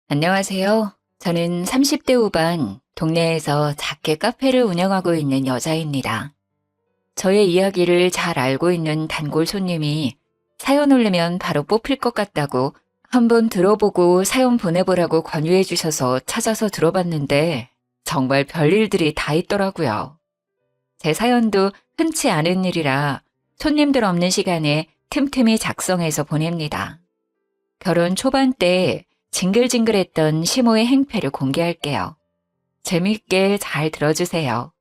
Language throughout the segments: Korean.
안녕하세요. 저는 30대 후반 동네에서 작게 카페를 운영하고 있는 여자입니다. 저의 이야기를 잘 알고 있는 단골 손님이 사연 올리면 바로 뽑힐 것 같다고 한번 들어보고 사연 보내보라고 권유해 주셔서 찾아서 들어봤는데 정말 별일들이 다 있더라고요. 제 사연도 흔치 않은 일이라 손님들 없는 시간에 틈틈이 작성해서 보냅니다. 결혼 초반 때 징글징글했던 시모의 행패를 공개할게요. 재밌게 잘 들어주세요.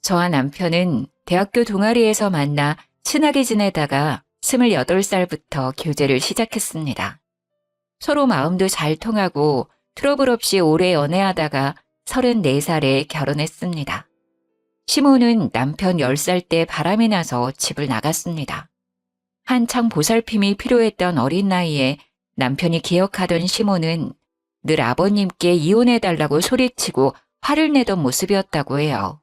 저와 남편은 대학교 동아리에서 만나 친하게 지내다가 28살부터 교제를 시작했습니다. 서로 마음도 잘 통하고 트러블 없이 오래 연애하다가 34살에 결혼했습니다. 시모는 남편 10살 때 바람이 나서 집을 나갔습니다. 한창 보살핌이 필요했던 어린 나이에 남편이 기억하던 시모는 늘 아버님께 이혼해달라고 소리치고 화를 내던 모습이었다고 해요.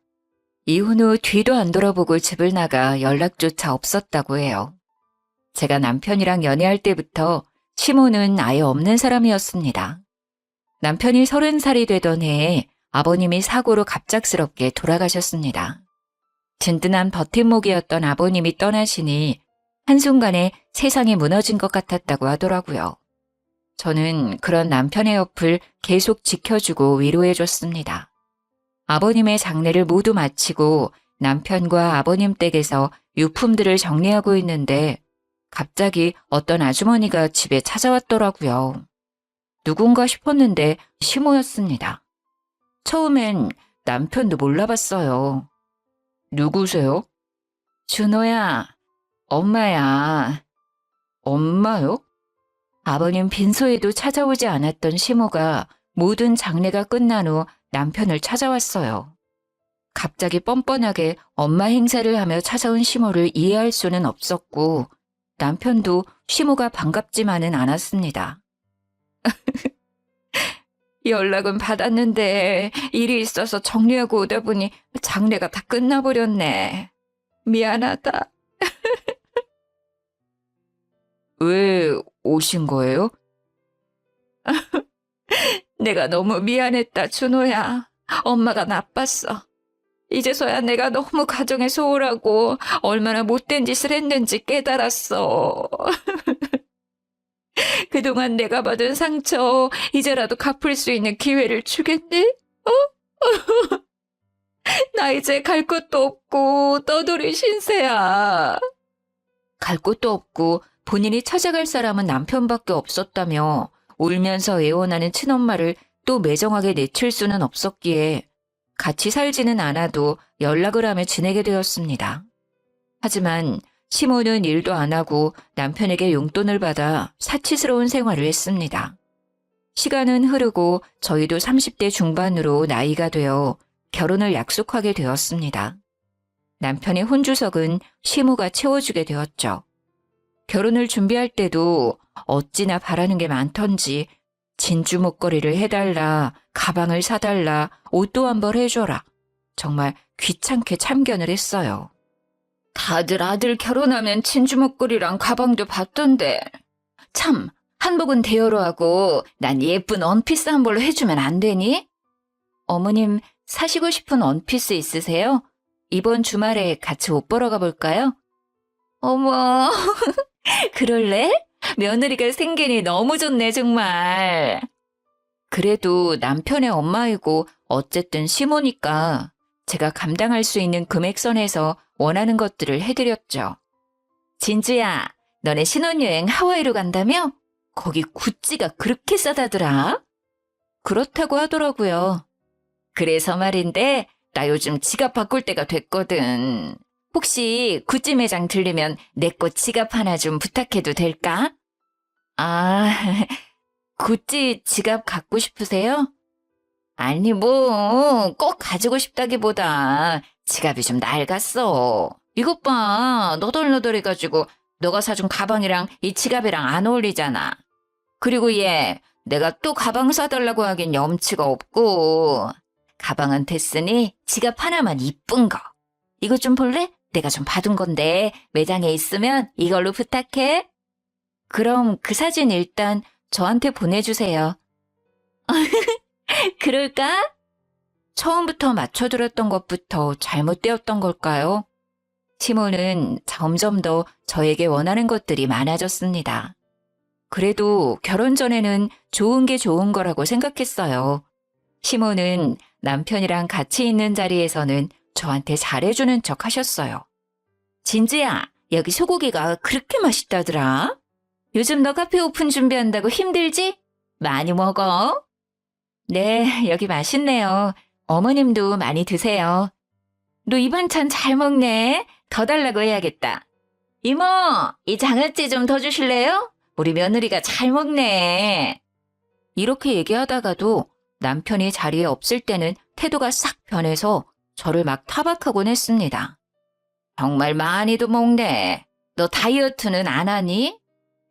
이혼 후 뒤도 안 돌아보고 집을 나가 연락조차 없었다고 해요. 제가 남편이랑 연애할 때부터 시모는 아예 없는 사람이었습니다. 남편이 30살이 되던 해에 아버님이 사고로 갑작스럽게 돌아가셨습니다. 든든한 버팀목이었던 아버님이 떠나시니 한순간에 세상이 무너진 것 같았다고 하더라고요. 저는 그런 남편의 옆을 계속 지켜주고 위로해줬습니다. 아버님의 장례를 모두 마치고 남편과 아버님 댁에서 유품들을 정리하고 있는데 갑자기 어떤 아주머니가 집에 찾아왔더라고요. 누군가 싶었는데 시모였습니다. 처음엔 남편도 몰라봤어요. 누구세요? 준호야, 엄마야. 엄마요? 아버님 빈소에도 찾아오지 않았던 시모가 모든 장례가 끝난 후 남편을 찾아왔어요. 갑자기 뻔뻔하게 엄마 행사를 하며 찾아온 시모를 이해할 수는 없었고 남편도 시모가 반갑지만은 않았습니다. 연락은 받았는데 일이 있어서 정리하고 오다 보니 장례가 다 끝나버렸네. 미안하다. 왜 오신 거예요? 내가 너무 미안했다, 준호야. 엄마가 나빴어. 이제서야 내가 너무 가정에 소홀하고 얼마나 못된 짓을 했는지 깨달았어. 그동안 내가 받은 상처 이제라도 갚을 수 있는 기회를 주겠니? 나 이제 갈 곳도 없고 떠돌이 신세야. 갈 곳도 없고 본인이 찾아갈 사람은 남편밖에 없었다며 울면서 애원하는 친엄마를 또 매정하게 내칠 수는 없었기에 같이 살지는 않아도 연락을 하며 지내게 되었습니다. 하지만 시모는 일도 안 하고 남편에게 용돈을 받아 사치스러운 생활을 했습니다. 시간은 흐르고 저희도 30대 중반으로 나이가 되어 결혼을 약속하게 되었습니다. 남편의 혼주석은 시모가 채워주게 되었죠. 결혼을 준비할 때도 어찌나 바라는 게 많던지 진주 목걸이를 해달라, 가방을 사달라, 옷도 한 벌 해줘라. 정말 귀찮게 참견을 했어요. 다들 아들 결혼하면 진주 목걸이랑 가방도 받던데. 참, 한복은 대여로 하고 난 예쁜 원피스 한 벌로 해주면 안 되니? 어머님 사시고 싶은 원피스 있으세요? 이번 주말에 같이 옷 보러 가볼까요? 어머, 그럴래? 며느리가 생기니 너무 좋네, 정말. 그래도 남편의 엄마이고 어쨌든 시모니까 제가 감당할 수 있는 금액선에서 원하는 것들을 해드렸죠. 진주야, 너네 신혼여행 하와이로 간다며? 거기 구찌가 그렇게 싸다더라? 그렇다고 하더라고요. 그래서 말인데 나 요즘 지갑 바꿀 때가 됐거든. 혹시 구찌 매장 들리면 내 거 지갑 하나 좀 부탁해도 될까? 아, 구찌 지갑 갖고 싶으세요? 아니 뭐 꼭 가지고 싶다기보다 지갑이 좀 낡았어. 이것 봐, 너덜너덜해가지고 너가 사준 가방이랑 이 지갑이랑 안 어울리잖아. 그리고 얘 내가 또 가방 사달라고 하긴 염치가 없고. 가방은 됐으니 지갑 하나만 이쁜 거. 이거 좀 볼래? 내가 좀 받은 건데 매장에 있으면 이걸로 부탁해. 그럼 그 사진 일단 저한테 보내주세요. 그럴까? 처음부터 맞춰들었던 것부터 잘못되었던 걸까요? 시몬은 점점 더 저에게 원하는 것들이 많아졌습니다. 그래도 결혼 전에는 좋은 게 좋은 거라고 생각했어요. 시몬은 남편이랑 같이 있는 자리에서는 저한테 잘해주는 척 하셨어요. 진지야, 여기 소고기가 그렇게 맛있다더라. 요즘 너 카페 오픈 준비한다고 힘들지? 많이 먹어. 네, 여기 맛있네요. 어머님도 많이 드세요. 너 이 반찬 잘 먹네. 더 달라고 해야겠다. 이모, 이 장아찌 좀 더 주실래요? 우리 며느리가 잘 먹네. 이렇게 얘기하다가도 남편이 자리에 없을 때는 태도가 싹 변해서 저를 막 타박하곤 했습니다. 정말 많이도 먹네. 너 다이어트는 안 하니?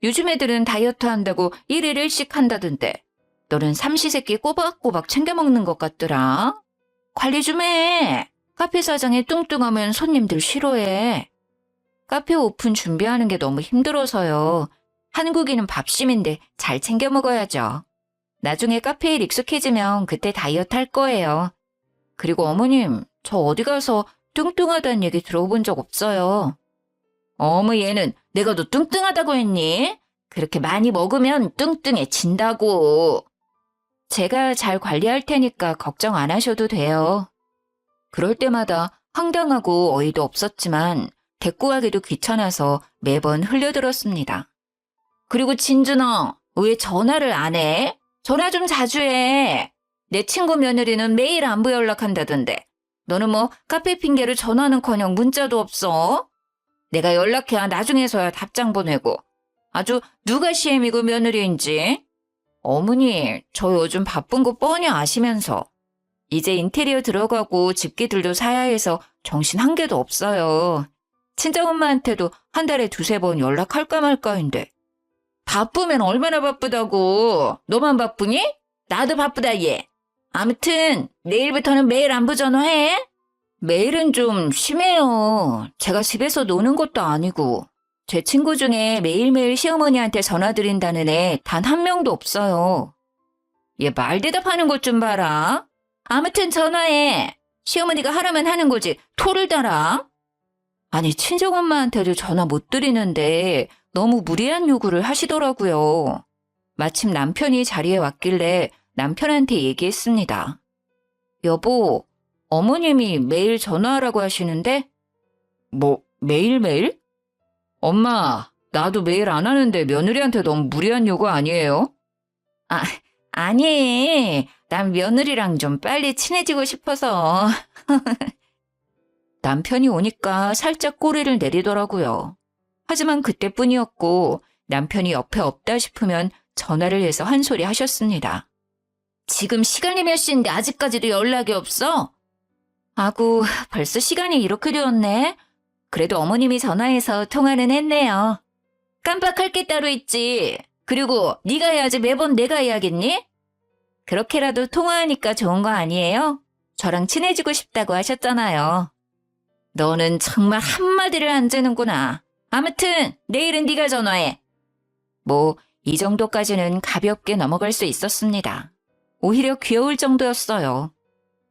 요즘 애들은 다이어트 한다고 1일 1식 한다던데. 너는 삼시세끼 꼬박꼬박 챙겨 먹는 것 같더라. 관리 좀 해. 카페 사장이 뚱뚱하면 손님들 싫어해. 카페 오픈 준비하는 게 너무 힘들어서요. 한국인은 밥심인데 잘 챙겨 먹어야죠. 나중에 카페에 익숙해지면 그때 다이어트 할 거예요. 그리고 어머님, 저 어디 가서 뚱뚱하다는 얘기 들어본 적 없어요. 어머 얘는 내가 너 뚱뚱하다고 했니? 그렇게 많이 먹으면 뚱뚱해진다고. 제가 잘 관리할 테니까 걱정 안 하셔도 돼요. 그럴 때마다 황당하고 어이도 없었지만 대꾸하기도 귀찮아서 매번 흘려들었습니다. 그리고 진준아, 왜 전화를 안 해? 전화 좀 자주 해. 내 친구 며느리는 매일 안부 연락한다던데. 너는 뭐 카페 핑계로 전화는커녕 문자도 없어? 내가 연락해야 나중에서야 답장 보내고. 아주 누가 시엠이고 며느리인지. 어머니, 저 요즘 바쁜 거 뻔히 아시면서. 이제 인테리어 들어가고 집기들도 사야 해서 정신 한 개도 없어요. 친정엄마한테도 한 달에 2-3번 연락할까 말까인데. 바쁘면 얼마나 바쁘다고. 너만 바쁘니? 나도 바쁘다 얘. 아무튼 내일부터는 매일 안부 전화해. 매일은 좀 심해요. 제가 집에서 노는 것도 아니고. 제 친구 중에 매일매일 시어머니한테 전화드린다는 애 단 한 명도 없어요. 얘 말 대답하는 것 좀 봐라. 아무튼 전화해. 시어머니가 하라면 하는 거지. 토를 달아. 아니 친정엄마한테도 전화 못 드리는데 너무 무리한 요구를 하시더라고요. 마침 남편이 자리에 왔길래 남편한테 얘기했습니다. 여보, 어머님이 매일 전화하라고 하시는데? 뭐 매일매일? 엄마, 나도 매일 안 하는데 며느리한테 너무 무리한 요구 아니에요? 아니. 난 며느리랑 좀 빨리 친해지고 싶어서. 남편이 오니까 살짝 꼬리를 내리더라고요. 하지만 그때뿐이었고 남편이 옆에 없다 싶으면 전화를 해서 한 소리 하셨습니다. 지금 시간이 몇 시인데 아직까지도 연락이 없어? 아구, 벌써 시간이 이렇게 되었네. 그래도 어머님이 전화해서 통화는 했네요. 깜빡할 게 따로 있지. 그리고 네가 해야지 매번 내가 해야겠니? 그렇게라도 통화하니까 좋은 거 아니에요? 저랑 친해지고 싶다고 하셨잖아요. 너는 정말 한마디를 안 재는구나. 아무튼 내일은 네가 전화해. 뭐 이 정도까지는 가볍게 넘어갈 수 있었습니다. 오히려 귀여울 정도였어요.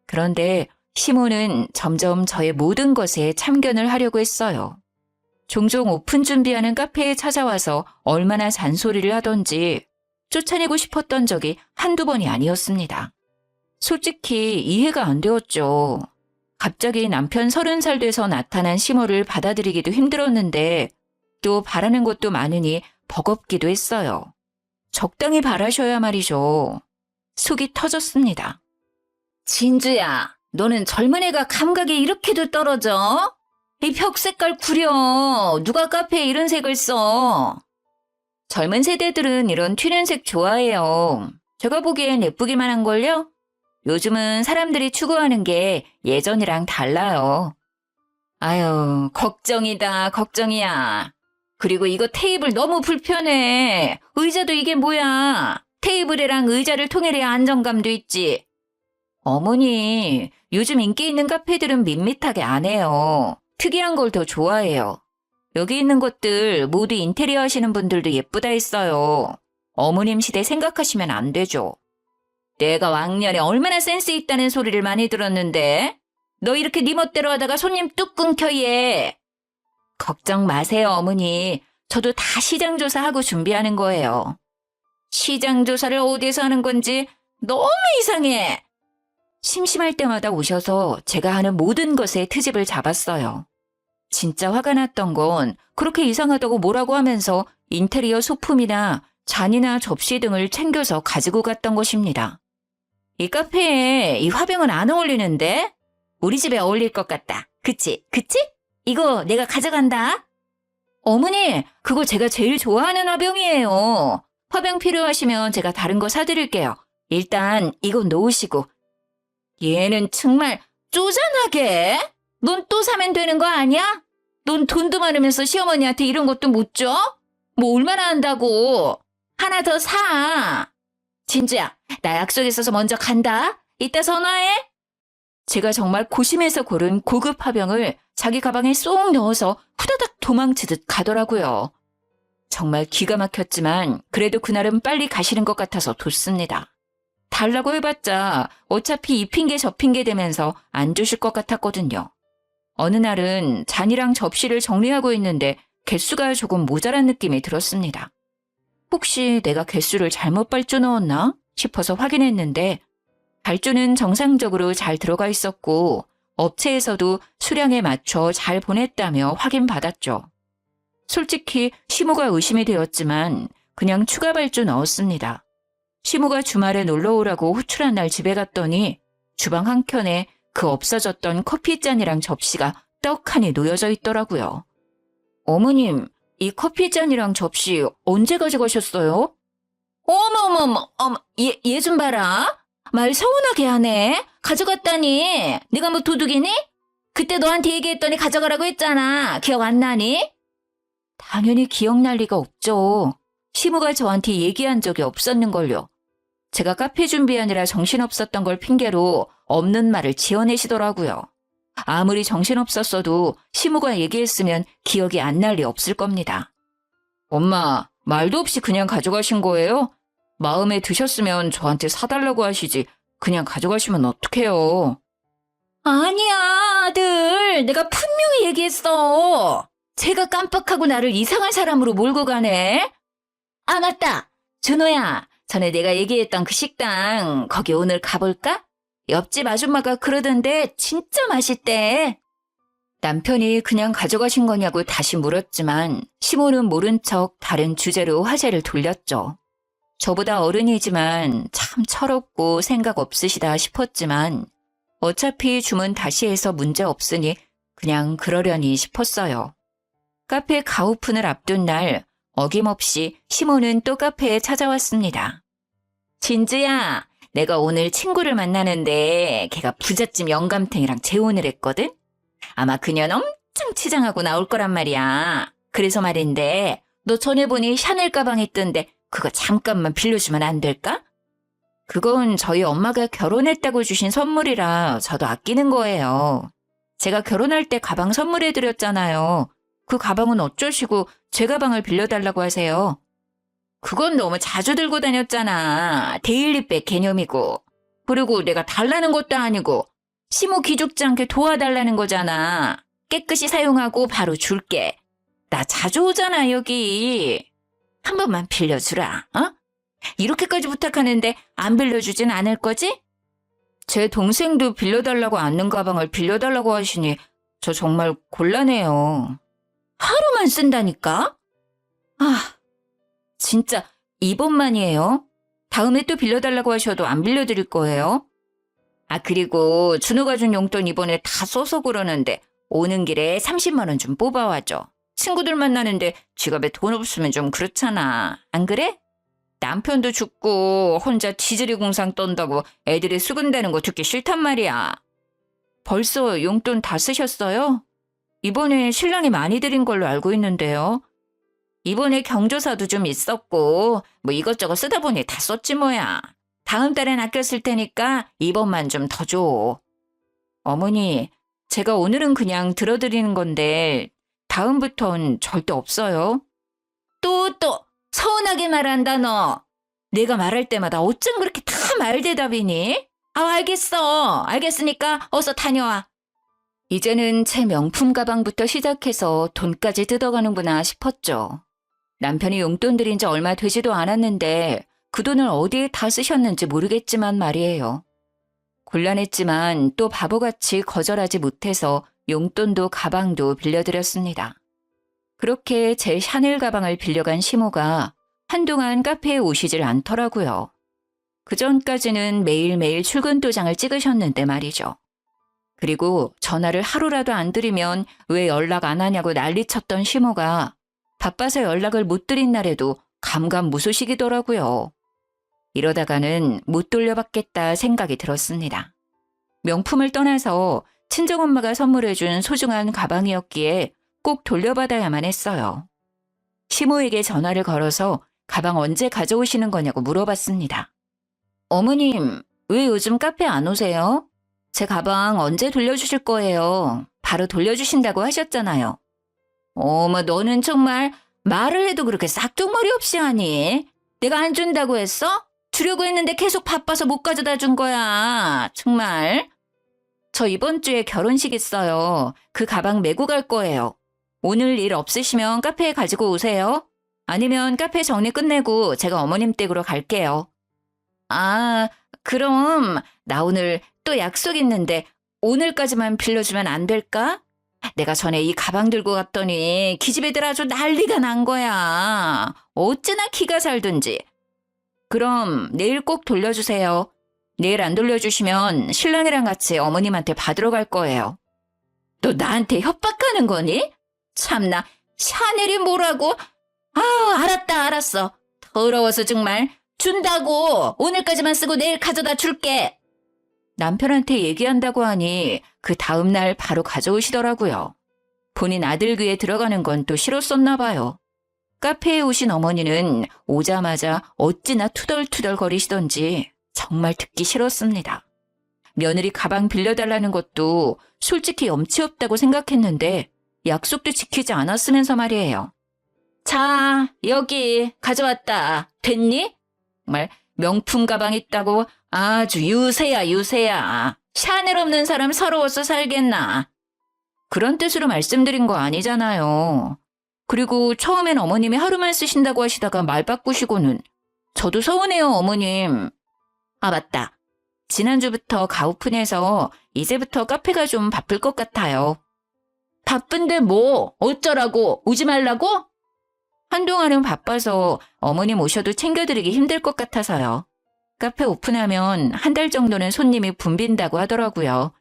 그런데 시몬은 점점 저의 모든 것에 참견을 하려고 했어요. 종종 오픈 준비하는 카페에 찾아와서 얼마나 잔소리를 하던지 쫓아내고 싶었던 적이 한두 번이 아니었습니다. 솔직히 이해가 안 되었죠. 갑자기 남편 30살 돼서 나타난 시모를 받아들이기도 힘들었는데 또 바라는 것도 많으니 버겁기도 했어요. 적당히 바라셔야 말이죠. 속이 터졌습니다. 진주야, 너는 젊은 애가 감각이 이렇게도 떨어져? 이 벽 색깔 구려. 누가 카페에 이런 색을 써? 젊은 세대들은 이런 튀는 색 좋아해요. 제가 보기엔 예쁘기만 한걸요? 요즘은 사람들이 추구하는 게 예전이랑 달라요. 아유, 걱정이다, 걱정이야. 그리고 이거 테이블 너무 불편해. 의자도 이게 뭐야. 테이블이랑 의자를 통일해야 안정감도 있지. 어머니, 요즘 인기 있는 카페들은 밋밋하게 안 해요. 특이한 걸 더 좋아해요. 여기 있는 것들 모두 인테리어 하시는 분들도 예쁘다 했어요. 어머님 시대 생각하시면 안 되죠. 내가 왕년에 얼마나 센스 있다는 소리를 많이 들었는데. 너 이렇게 네 멋대로 하다가 손님 뚝 끊겨 얘. 걱정 마세요 어머니. 저도 다 시장 조사하고 준비하는 거예요. 시장 조사를 어디에서 하는 건지 너무 이상해. 심심할 때마다 오셔서 제가 하는 모든 것에 트집을 잡았어요. 진짜 화가 났던 건 그렇게 이상하다고 뭐라고 하면서 인테리어 소품이나 잔이나 접시 등을 챙겨서 가지고 갔던 것입니다. 이 카페에 이 화병은 안 어울리는데? 우리 집에 어울릴 것 같다. 그치? 그치? 이거 내가 가져간다. 어머니, 그거 제가 제일 좋아하는 화병이에요. 화병 필요하시면 제가 다른 거 사드릴게요. 일단 이건 놓으시고. 얘는 정말 쪼잔하게. 넌 또 사면 되는 거 아니야? 넌 돈도 많으면서 시어머니한테 이런 것도 못 줘? 뭐 얼마나 한다고. 하나 더 사. 진주야, 나 약속 있어서 먼저 간다. 이따 전화해. 제가 정말 고심해서 고른 고급 화병을 자기 가방에 쏙 넣어서 후다닥 도망치듯 가더라고요. 정말 기가 막혔지만 그래도 그날은 빨리 가시는 것 같아서 뒀습니다. 달라고 해봤자 어차피 이 핑계 저 핑계 대면서 안 주실 것 같았거든요. 어느 날은 잔이랑 접시를 정리하고 있는데 개수가 조금 모자란 느낌이 들었습니다. 혹시 내가 개수를 잘못 발주 넣었나 싶어서 확인했는데 발주는 정상적으로 잘 들어가 있었고 업체에서도 수량에 맞춰 잘 보냈다며 확인받았죠. 솔직히 시모가 의심이 되었지만 그냥 추가 발주 넣었습니다. 시모가 주말에 놀러오라고 호출한 날 집에 갔더니 주방 한켠에 그 없어졌던 커피잔이랑 접시가 떡하니 놓여져 있더라고요. 어머님, 이 커피잔이랑 접시 언제 가져가셨어요? 어머머머, 얘 좀 봐라. 말 서운하게 하네. 가져갔다니. 네가 뭐 도둑이니? 그때 너한테 얘기했더니 가져가라고 했잖아. 기억 안 나니? 당연히 기억날 리가 없죠. 시무가 저한테 얘기한 적이 없었는걸요. 제가 카페 준비하느라 정신없었던 걸 핑계로 없는 말을 지어내시더라고요. 아무리 정신없었어도 시무가 얘기했으면 기억이 안 날 리 없을 겁니다. 엄마, 말도 없이 그냥 가져가신 거예요? 마음에 드셨으면 저한테 사달라고 하시지 그냥 가져가시면 어떡해요? 아니야, 아들. 내가 분명히 얘기했어. 제가 깜빡하고 나를 이상한 사람으로 몰고 가네. 아, 맞다. 준호야, 전에 내가 얘기했던 그 식당 거기 오늘 가볼까? 옆집 아줌마가 그러던데 진짜 맛있대. 남편이 그냥 가져가신 거냐고 다시 물었지만 시모는 모른 척 다른 주제로 화제를 돌렸죠. 저보다 어른이지만 참 철없고 생각 없으시다 싶었지만 어차피 주문 다시 해서 문제 없으니 그냥 그러려니 싶었어요. 카페 가오픈을 앞둔 날 어김없이 시모는 또 카페에 찾아왔습니다. 진주야, 내가 오늘 친구를 만나는데 걔가 부잣집 영감탱이랑 재혼을 했거든? 아마 그년 엄청 치장하고 나올 거란 말이야. 그래서 말인데 너 전에 보니 샤넬 가방 있던데 그거 잠깐만 빌려주면 안 될까? 그건 저희 엄마가 결혼했다고 주신 선물이라 저도 아끼는 거예요. 제가 결혼할 때 가방 선물해드렸잖아요. 그 가방은 어쩌시고 제 가방을 빌려달라고 하세요? 그건 너무 자주 들고 다녔잖아. 데일리백 개념이고. 그리고 내가 달라는 것도 아니고 시모 기죽지 않게 도와달라는 거잖아. 깨끗이 사용하고 바로 줄게. 나 자주 오잖아 여기. 한 번만 빌려주라. 어? 이렇게까지 부탁하는데 안 빌려주진 않을 거지? 제 동생도 빌려달라고 않는 가방을 빌려달라고 하시니 저 정말 곤란해요. 하루만 쓴다니까? 아, 진짜 이번만이에요. 다음에 또 빌려달라고 하셔도 안 빌려드릴 거예요. 아, 그리고 준호가 준 용돈 이번에 다 써서 그러는데 오는 길에 30만 원 좀 뽑아와줘. 친구들 만나는데 지갑에 돈 없으면 좀 그렇잖아. 안 그래? 남편도 죽고 혼자 지지리 공상 떤다고 애들이 수군대는 거 듣기 싫단 말이야. 벌써 용돈 다 쓰셨어요? 이번에 신랑이 많이 드린 걸로 알고 있는데요. 이번에 경조사도 좀 있었고 뭐 이것저것 쓰다 보니 다 썼지 뭐야. 다음 달엔 아껴 쓸 테니까 이번만 좀 더 줘. 어머니, 제가 오늘은 그냥 들어드리는 건데 다음부턴 절대 없어요. 또 서운하게 말한다 너. 내가 말할 때마다 어쩜 그렇게 다 말대답이니? 알겠으니까 어서 다녀와. 이제는 제 명품 가방부터 시작해서 돈까지 뜯어가는구나 싶었죠. 남편이 용돈 들인 지 얼마 되지도 않았는데 그 돈을 어디에 다 쓰셨는지 모르겠지만 말이에요. 곤란했지만 또 바보같이 거절하지 못해서 용돈도 가방도 빌려드렸습니다. 그렇게 제 샤넬 가방을 빌려간 시모가 한동안 카페에 오시질 않더라고요. 그전까지는 매일매일 출근 도장을 찍으셨는데 말이죠. 그리고 전화를 하루라도 안 드리면 왜 연락 안 하냐고 난리쳤던 시모가 바빠서 연락을 못 드린 날에도 감감무소식이더라고요. 이러다가는 못 돌려받겠다 생각이 들었습니다. 명품을 떠나서 친정엄마가 선물해준 소중한 가방이었기에 꼭 돌려받아야만 했어요. 시모에게 전화를 걸어서 가방 언제 가져오시는 거냐고 물어봤습니다. 어머님, 왜 요즘 카페 안 오세요? 제 가방 언제 돌려주실 거예요? 바로 돌려주신다고 하셨잖아요. 어머, 너는 정말 말을 해도 그렇게 싹둑머리 없이 하니? 내가 안 준다고 했어? 주려고 했는데 계속 바빠서 못 가져다 준 거야. 정말. 저 이번 주에 결혼식 있어요. 그 가방 메고 갈 거예요. 오늘 일 없으시면 카페에 가지고 오세요. 아니면 카페 정리 끝내고 제가 어머님 댁으로 갈게요. 아, 그럼 나 오늘 또 약속 있는데 오늘까지만 빌려주면 안 될까? 내가 전에 이 가방 들고 갔더니 기집애들 아주 난리가 난 거야. 어찌나 기가 살든지. 그럼 내일 꼭 돌려주세요. 내일 안 돌려주시면 신랑이랑 같이 어머님한테 받으러 갈 거예요. 너 나한테 협박하는 거니? 참나, 샤넬이 뭐라고? 알았어. 더러워서 정말. 준다고. 오늘까지만 쓰고 내일 가져다 줄게. 남편한테 얘기한다고 하니 그 다음날 바로 가져오시더라고요. 본인 아들 귀에 들어가는 건 또 싫었었나 봐요. 카페에 오신 어머니는 오자마자 어찌나 투덜투덜 거리시던지 정말 듣기 싫었습니다. 며느리 가방 빌려달라는 것도 솔직히 염치 없다고 생각했는데 약속도 지키지 않았으면서 말이에요. 자, 여기 가져왔다. 됐니? 정말 명품 가방 있다고 아주 유세야. 샤넬 없는 사람 서러워서 살겠나. 그런 뜻으로 말씀드린 거 아니잖아요. 그리고 처음엔 어머님이 하루만 쓰신다고 하시다가 말 바꾸시고는 저도 서운해요, 어머님. 맞다. 지난주부터 가오픈해서 이제부터 카페가 좀 바쁠 것 같아요. 바쁜데 뭐 어쩌라고? 오지 말라고? 한동안은 바빠서 어머님 오셔도 챙겨드리기 힘들 것 같아서요. 카페 오픈하면 한 달 정도는 손님이 붐빈다고 하더라고요.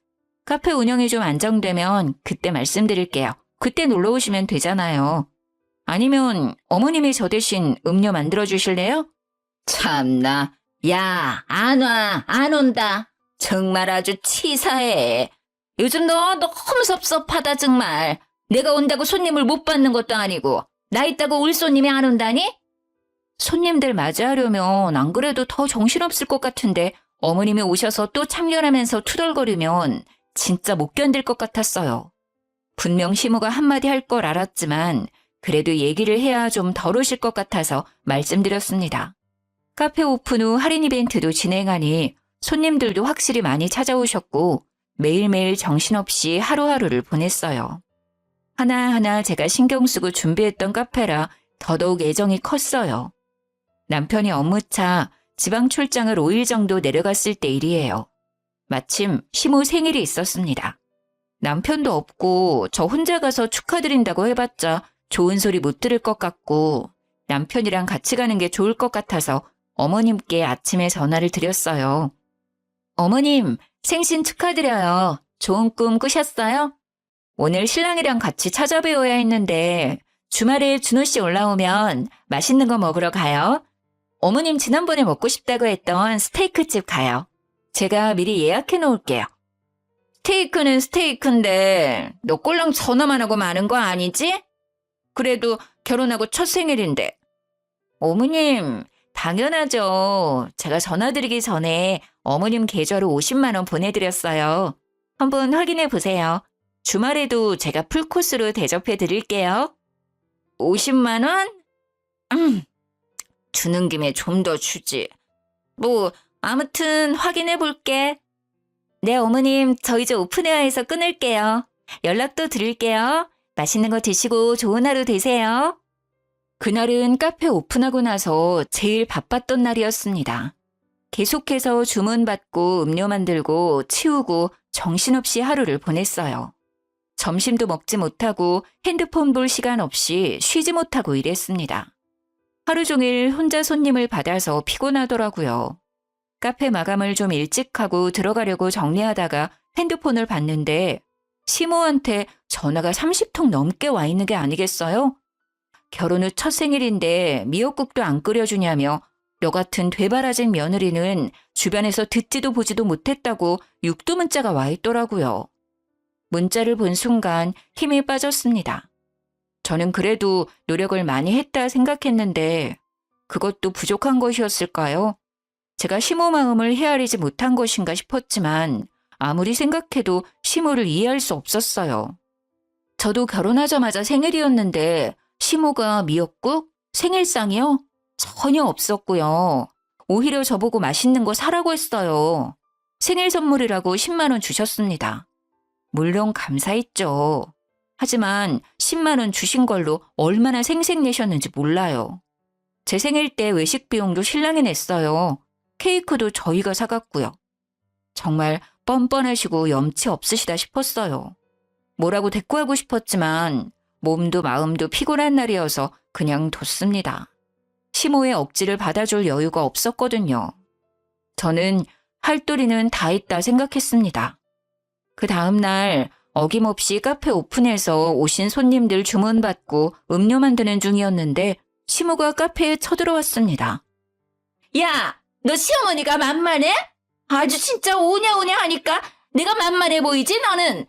카페 운영이 좀 안정되면 그때 말씀드릴게요. 그때 놀러 오시면 되잖아요. 아니면 어머님이 저 대신 음료 만들어 주실래요? 참나. 야, 안 온다. 정말 아주 치사해. 요즘 너 너무 섭섭하다 정말. 내가 온다고 손님을 못 받는 것도 아니고 나 있다고 올 손님이 안 온다니? 손님들 맞이하려면 안 그래도 더 정신없을 것 같은데 어머님이 오셔서 또 참견하면서 투덜거리면 진짜 못 견딜 것 같았어요. 분명 시모가 한마디 할 걸 알았지만 그래도 얘기를 해야 좀 덜 오실 것 같아서 말씀드렸습니다. 카페 오픈 후 할인 이벤트도 진행하니 손님들도 확실히 많이 찾아오셨고 매일매일 정신없이 하루하루를 보냈어요. 하나하나 제가 신경 쓰고 준비했던 카페라 더더욱 애정이 컸어요. 남편이 업무차 지방 출장을 5일 정도 내려갔을 때 일이에요. 마침 시모 생일이 있었습니다. 남편도 없고 저 혼자 가서 축하드린다고 해봤자 좋은 소리 못 들을 것 같고 남편이랑 같이 가는 게 좋을 것 같아서 어머님께 아침에 전화를 드렸어요. 어머님, 생신 축하드려요. 좋은 꿈 꾸셨어요? 오늘 신랑이랑 같이 찾아뵈어야 했는데 주말에 준호 씨 올라오면 맛있는 거 먹으러 가요. 어머님 지난번에 먹고 싶다고 했던 스테이크집 가요. 제가 미리 예약해 놓을게요. 스테이크는 스테이크인데 너 꼴랑 전화만 하고 마는 거 아니지? 그래도 결혼하고 첫 생일인데. 어머님, 당연하죠. 제가 전화드리기 전에 어머님 계좌로 50만 원 보내드렸어요. 한번 확인해 보세요. 주말에도 제가 풀코스로 대접해 드릴게요. 50만 원? 주는 김에 좀 더 주지. 뭐 아무튼 확인해 볼게. 네, 어머님, 저 이제 오픈에어에서 끊을게요. 연락도 드릴게요. 맛있는 거 드시고 좋은 하루 되세요. 그날은 카페 오픈하고 나서 제일 바빴던 날이었습니다. 계속해서 주문받고 음료 만들고 치우고 정신없이 하루를 보냈어요. 점심도 먹지 못하고 핸드폰 볼 시간 없이 쉬지 못하고 일했습니다. 하루 종일 혼자 손님을 받아서 피곤하더라고요. 카페 마감을 좀 일찍 하고 들어가려고 정리하다가 핸드폰을 봤는데 시모한테 전화가 30통 넘게 와 있는 게 아니겠어요? 결혼 후 첫 생일인데 미역국도 안 끓여주냐며 너 같은 되바라진 며느리는 주변에서 듣지도 보지도 못했다고 육두 문자가 와 있더라고요. 문자를 본 순간 힘이 빠졌습니다. 저는 그래도 노력을 많이 했다 생각했는데 그것도 부족한 것이었을까요? 제가 시모 마음을 헤아리지 못한 것인가 싶었지만 아무리 생각해도 시모를 이해할 수 없었어요. 저도 결혼하자마자 생일이었는데 시모가 미역국? 생일상이요? 전혀 없었고요. 오히려 저보고 맛있는 거 사라고 했어요. 생일 선물이라고 10만 원 주셨습니다. 물론 감사했죠. 하지만 10만 원 주신 걸로 얼마나 생색내셨는지 몰라요. 제 생일 때 외식 비용도 신랑이 냈어요. 케이크도 저희가 사갔고요. 정말 뻔뻔하시고 염치 없으시다 싶었어요. 뭐라고 대꾸하고 싶었지만 몸도 마음도 피곤한 날이어서 그냥 뒀습니다. 시모의 억지를 받아줄 여유가 없었거든요. 저는 할도리는 다 했다 생각했습니다. 그 다음날 어김없이 카페 오픈해서 오신 손님들 주문받고 음료 만드는 중이었는데 시모가 카페에 쳐들어왔습니다. 야, 너 시어머니가 만만해? 아주 진짜 오냐오냐 하니까 내가 만만해 보이지 너는?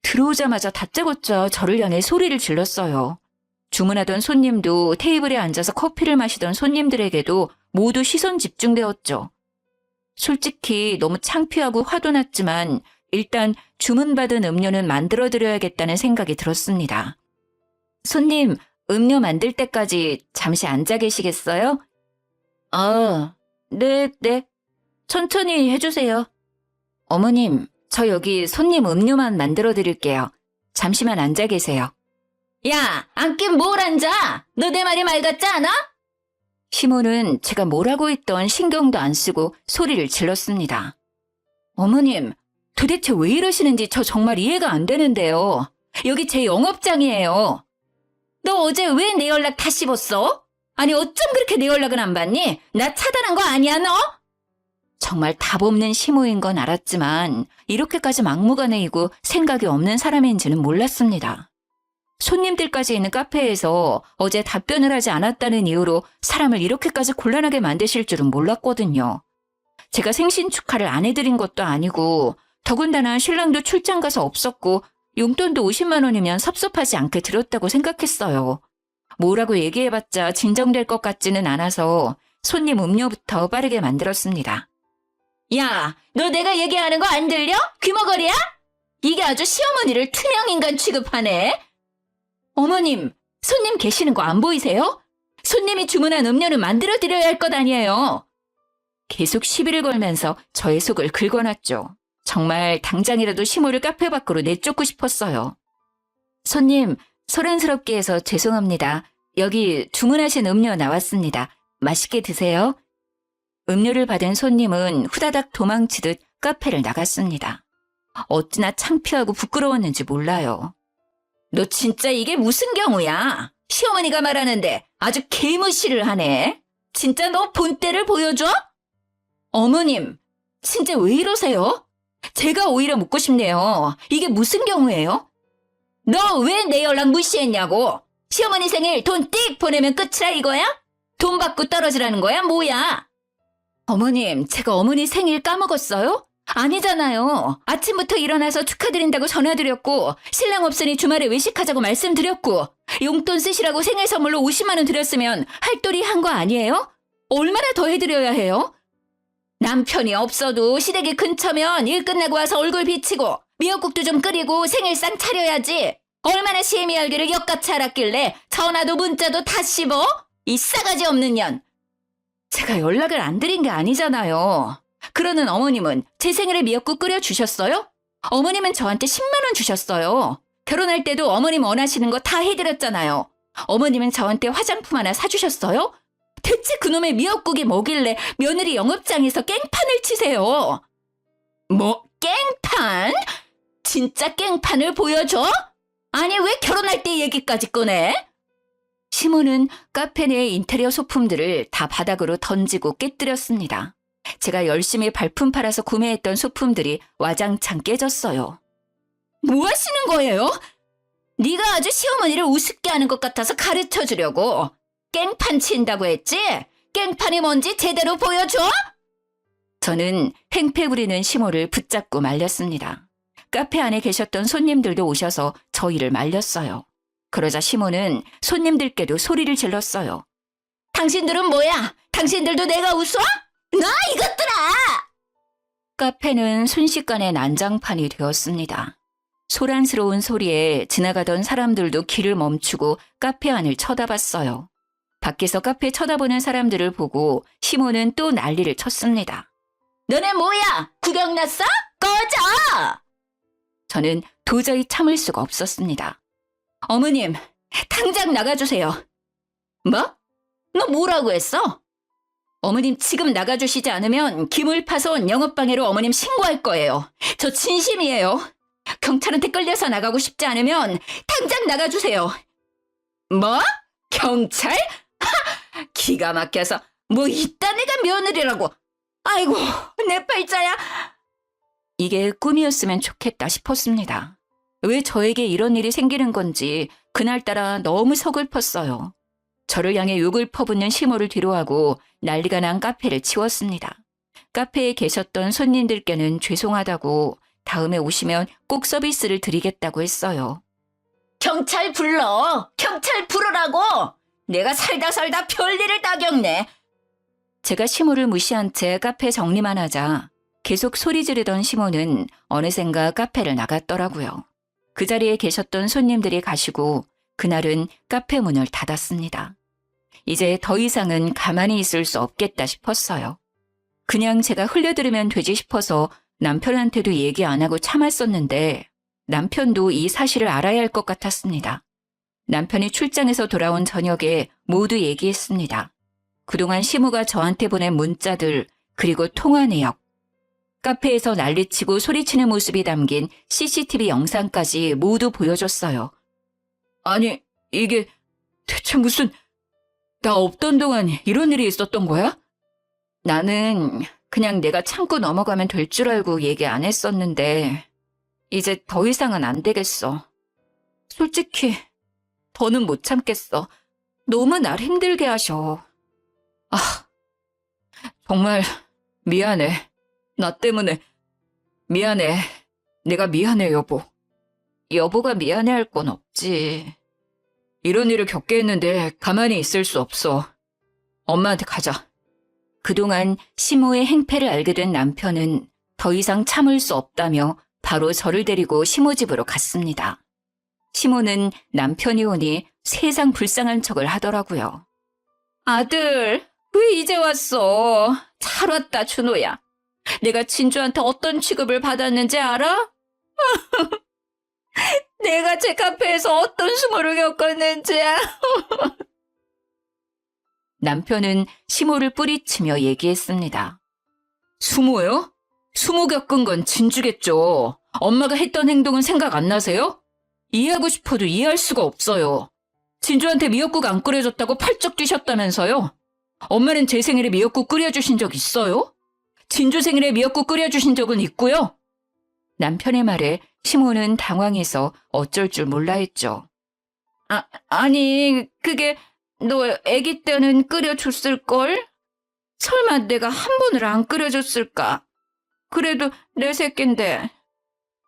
들어오자마자 다짜고짜 저를 향해 소리를 질렀어요. 주문하던 손님도 테이블에 앉아서 커피를 마시던 손님들에게도 모두 시선 집중되었죠. 솔직히 너무 창피하고 화도 났지만 일단 주문받은 음료는 만들어드려야겠다는 생각이 들었습니다. 손님, 음료 만들 때까지 잠시 앉아 계시겠어요? 네. 천천히 해주세요. 어머님, 저 여기 손님 음료만 만들어 드릴게요. 잠시만 앉아 계세요. 야, 앉긴 뭘 앉아? 너 내 말이 말 같지 않아? 시모는 제가 뭐라고 했던 신경도 안 쓰고 소리를 질렀습니다. 어머님, 도대체 왜 이러시는지 저 정말 이해가 안 되는데요. 여기 제 영업장이에요. 너 어제 왜 내 연락 다 씹었어? 아니 어쩜 그렇게 내 연락은 안 받니? 나 차단한 거 아니야 너? 정말 답 없는 시모인 건 알았지만 이렇게까지 막무가내이고 생각이 없는 사람인지는 몰랐습니다. 손님들까지 있는 카페에서 어제 답변을 하지 않았다는 이유로 사람을 이렇게까지 곤란하게 만드실 줄은 몰랐거든요. 제가 생신 축하를 안 해드린 것도 아니고 더군다나 신랑도 출장 가서 없었고 용돈도 50만 원이면 섭섭하지 않게 드렸다고 생각했어요. 뭐라고 얘기해봤자 진정될 것 같지는 않아서 손님 음료부터 빠르게 만들었습니다. 야, 너 내가 얘기하는 거 안 들려? 귀머거리야? 이게 아주 시어머니를 투명인간 취급하네. 어머님, 손님 계시는 거 안 보이세요? 손님이 주문한 음료는 만들어드려야 할 것 아니에요. 계속 시비를 걸면서 저의 속을 긁어놨죠. 정말 당장이라도 시모를 카페 밖으로 내쫓고 싶었어요. 손님, 소란스럽게 해서 죄송합니다. 여기 주문하신 음료 나왔습니다. 맛있게 드세요. 음료를 받은 손님은 후다닥 도망치듯 카페를 나갔습니다. 어찌나 창피하고 부끄러웠는지 몰라요. 너 진짜 이게 무슨 경우야? 시어머니가 말하는데 아주 개무시를 하네. 진짜 너 본때를 보여줘? 어머님, 진짜 왜 이러세요? 제가 오히려 묻고 싶네요. 이게 무슨 경우예요? 너 왜 내 연락 무시했냐고? 시어머니 생일 돈 띡 보내면 끝이라 이거야? 돈 받고 떨어지라는 거야? 뭐야? 어머님, 제가 어머니 생일 까먹었어요? 아니잖아요. 아침부터 일어나서 축하드린다고 전화드렸고 신랑 없으니 주말에 외식하자고 말씀드렸고 용돈 쓰시라고 생일 선물로 50만 원 드렸으면 할도리 한 거 아니에요? 얼마나 더 해드려야 해요? 남편이 없어도 시댁이 근처면 일 끝나고 와서 얼굴 비치고 미역국도 좀 끓이고 생일상 차려야지. 얼마나 시애미 알기를 역같이 알았길래 전화도 문자도 다 씹어? 이 싸가지 없는 년. 제가 연락을 안 드린 게 아니잖아요. 그러는 어머님은 제 생일에 미역국 끓여주셨어요? 어머님은 저한테 10만 원 주셨어요. 결혼할 때도 어머님 원하시는 거 다 해드렸잖아요. 어머님은 저한테 화장품 하나 사주셨어요? 대체 그놈의 미역국이 뭐길래 며느리 영업장에서 깽판을 치세요? 뭐 깽판? 진짜 깽판을 보여줘? 아니 왜 결혼할 때 얘기까지 꺼내? 시모는 카페 내 인테리어 소품들을 다 바닥으로 던지고 깨뜨렸습니다. 제가 열심히 발품 팔아서 구매했던 소품들이 와장창 깨졌어요. 뭐 하시는 거예요? 네가 아주 시어머니를 우습게 하는 것 같아서 가르쳐주려고. 깽판 친다고 했지? 깽판이 뭔지 제대로 보여줘? 저는 행패 부리는 시모를 붙잡고 말렸습니다. 카페 안에 계셨던 손님들도 오셔서 저희를 말렸어요. 그러자 시모는 손님들께도 소리를 질렀어요. 당신들은 뭐야? 당신들도 내가 웃어? 나 이것들아! 카페는 순식간에 난장판이 되었습니다. 소란스러운 소리에 지나가던 사람들도 길을 멈추고 카페 안을 쳐다봤어요. 밖에서 카페 쳐다보는 사람들을 보고 시모는 또 난리를 쳤습니다. 너네 뭐야? 구경 났어? 꺼져! 저는 도저히 참을 수가 없었습니다. 어머님, 당장 나가주세요. 뭐? 너 뭐라고 했어? 어머님 지금 나가주시지 않으면 기물파손 영업방해로 어머님 신고할 거예요. 저 진심이에요. 경찰한테 끌려서 나가고 싶지 않으면 당장 나가주세요. 뭐? 경찰? 하! 기가 막혀서 뭐 이딴 애가 며느리라고. 아이고 내 팔자야. 이게 꿈이었으면 좋겠다 싶었습니다. 왜 저에게 이런 일이 생기는 건지 그날따라 너무 서글펐어요. 저를 향해 욕을 퍼붓는 시모를 뒤로하고 난리가 난 카페를 치웠습니다. 카페에 계셨던 손님들께는 죄송하다고 다음에 오시면 꼭 서비스를 드리겠다고 했어요. 경찰 불러! 경찰 부르라고! 내가 살다 별일을 다 겪네. 제가 시모를 무시한 채 카페 정리만 하자 계속 소리 지르던 시모는 어느샌가 카페를 나갔더라고요. 그 자리에 계셨던 손님들이 가시고 그날은 카페 문을 닫았습니다. 이제 더 이상은 가만히 있을 수 없겠다 싶었어요. 그냥 제가 흘려들으면 되지 싶어서 남편한테도 얘기 안 하고 참았었는데 남편도 이 사실을 알아야 할 것 같았습니다. 남편이 출장에서 돌아온 저녁에 모두 얘기했습니다. 그동안 시모가 저한테 보낸 문자들 그리고 통화 내역, 카페에서 난리치고 소리치는 모습이 담긴 CCTV 영상까지 모두 보여줬어요. 아니 이게 대체 무슨 나 없던 동안 이런 일이 있었던 거야? 나는 그냥 내가 참고 넘어가면 될 줄 알고 얘기 안 했었는데 이제 더 이상은 안 되겠어. 솔직히 더는 못 참겠어. 너무 날 힘들게 하셔. 아, 정말 미안해. 나 때문에 미안해. 내가 미안해 여보. 여보가 미안해할 건 없지. 이런 일을 겪게 했는데 가만히 있을 수 없어. 엄마한테 가자. 그동안 시모의 행패를 알게 된 남편은 더 이상 참을 수 없다며 바로 저를 데리고 시모 집으로 갔습니다. 시모는 남편이 오니 세상 불쌍한 척을 하더라고요. 아들, 왜 이제 왔어? 잘 왔다, 준호야. 내가 진주한테 어떤 취급을 받았는지 알아? 내가 제 카페에서 어떤 수모를 겪었는지야. 남편은 시모를 뿌리치며 얘기했습니다. 수모요? 수모 겪은 건 진주겠죠. 엄마가 했던 행동은 생각 안 나세요? 이해하고 싶어도 이해할 수가 없어요. 진주한테 미역국 안 끓여줬다고 팔쩍 뛰셨다면서요? 엄마는 제 생일에 미역국 끓여주신 적 있어요? 진주 생일에 미역국 끓여주신 적은 있고요. 남편의 말에 시모는 당황해서 어쩔 줄 몰라 했죠. 아니 그게 너 아기 때는 끓여줬을걸? 설마 내가 한 번을 안 끓여줬을까? 그래도 내 새끼인데.